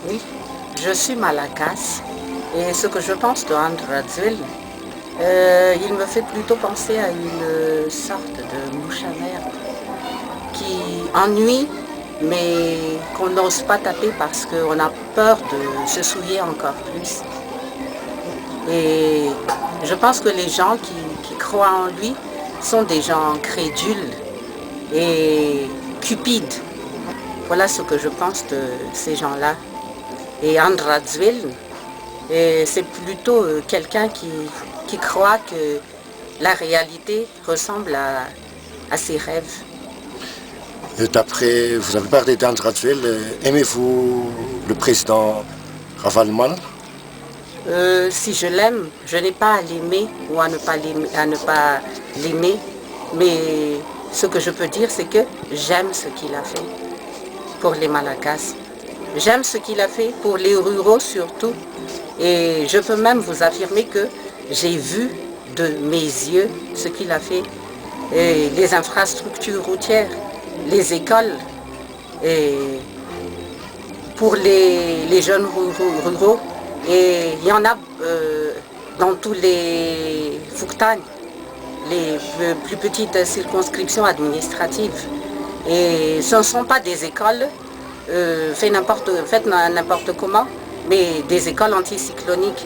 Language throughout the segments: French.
Oui, je suis malagasy et ce que je pense de Andrew Radzivil, il me fait plutôt penser à une sorte de mouche à merde qui ennuie mais qu'on n'ose pas taper parce qu'on a peur de se souiller encore plus. Et je pense que les gens qui croient en lui sont des gens crédules et cupides. Voilà ce que je pense de ces gens-là. Et Andrew Radzivil, c'est plutôt quelqu'un qui croit que la réalité ressemble à ses rêves. D'après, vous avez parlé d'Andrew Radzivil, aimez-vous le président Ravaloman? Si je l'aime, je n'ai pas à l'aimer ou à ne pas l'aimer, mais ce que je peux dire, c'est que j'aime ce qu'il a fait pour les Malagasy. J'aime ce qu'il a fait pour les ruraux surtout, et je peux même vous affirmer que j'ai vu de mes yeux ce qu'il a fait, et les infrastructures routières, les écoles, et pour les jeunes ruraux. Et il y en a dans tous les Fouktagnes, les plus petites circonscriptions administratives. Et ce ne sont pas des écoles faites n'importe comment, mais des écoles anticycloniques.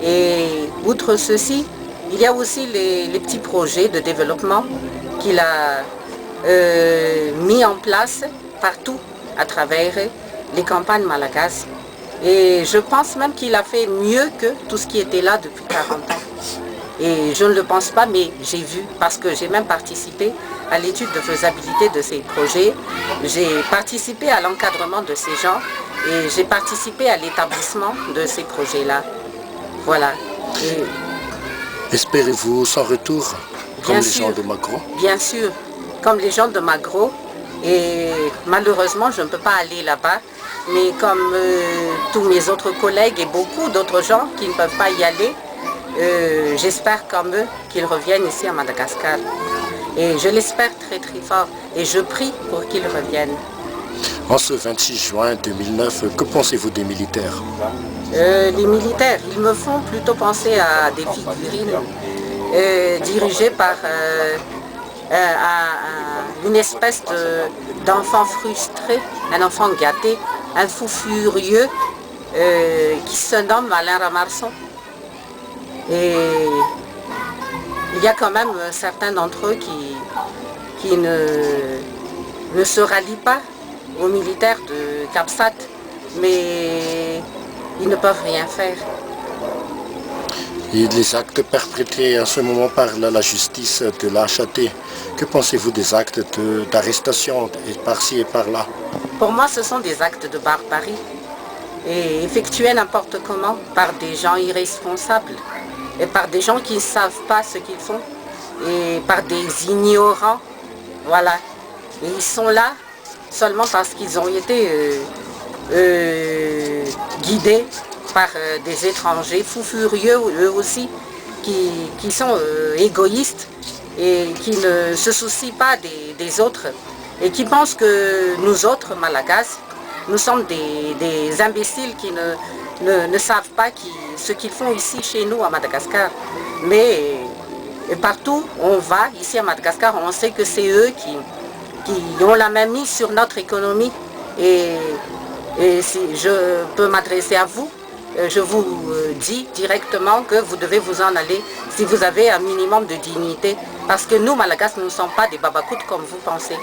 Et outre ceci, il y a aussi les petits projets de développement qu'il a mis en place partout à travers les campagnes malagasy. Et je pense même qu'il a fait mieux que tout ce qui était là depuis 40 ans. Et je ne le pense pas, mais j'ai vu, parce que j'ai même participé à l'étude de faisabilité de ces projets. J'ai participé à l'encadrement de ces gens et j'ai participé à l'établissement de ces projets-là. Voilà. Espérez-vous son retour, comme les gens de Magro? Bien sûr, comme les gens de Magro. Et malheureusement, je ne peux pas aller là-bas. Mais comme tous mes autres collègues et beaucoup d'autres gens qui ne peuvent pas y aller, j'espère comme eux qu'ils reviennent ici à Madagascar. Et je l'espère très très fort. Et je prie pour qu'ils reviennent. En ce 26 juin 2009, que pensez-vous des militaires? Les militaires, ils me font plutôt penser à des figurines dirigées par une espèce d'enfant frustré, un enfant gâté, un fou furieux qui se nomme Alain Ramarson. Et il y a quand même certains d'entre eux qui ne se rallient pas aux militaires de Capsat, mais ils ne peuvent rien faire. Et les actes perpétrés en ce moment par la justice de la HAT, que pensez-vous des actes d'arrestation par-ci et par-là? Pour moi, ce sont des actes de barbarie et effectués n'importe comment par des gens irresponsables et par des gens qui ne savent pas ce qu'ils font et par des ignorants. Voilà. Et ils sont là seulement parce qu'ils ont été guidés par des étrangers fous furieux eux aussi, qui sont égoïstes et qui ne se soucient pas des autres et qui pensent que nous autres Malagasy, nous sommes des imbéciles qui ne savent pas ce qu'ils font ici chez nous à Madagascar. Mais partout où on va, ici à Madagascar, on sait que c'est eux qui ont la main mise sur notre économie. Et si je peux m'adresser à vous, je vous dis directement que vous devez vous en aller si vous avez un minimum de dignité. Parce que nous, Malagasy, nous ne sommes pas des babacoutes comme vous pensez.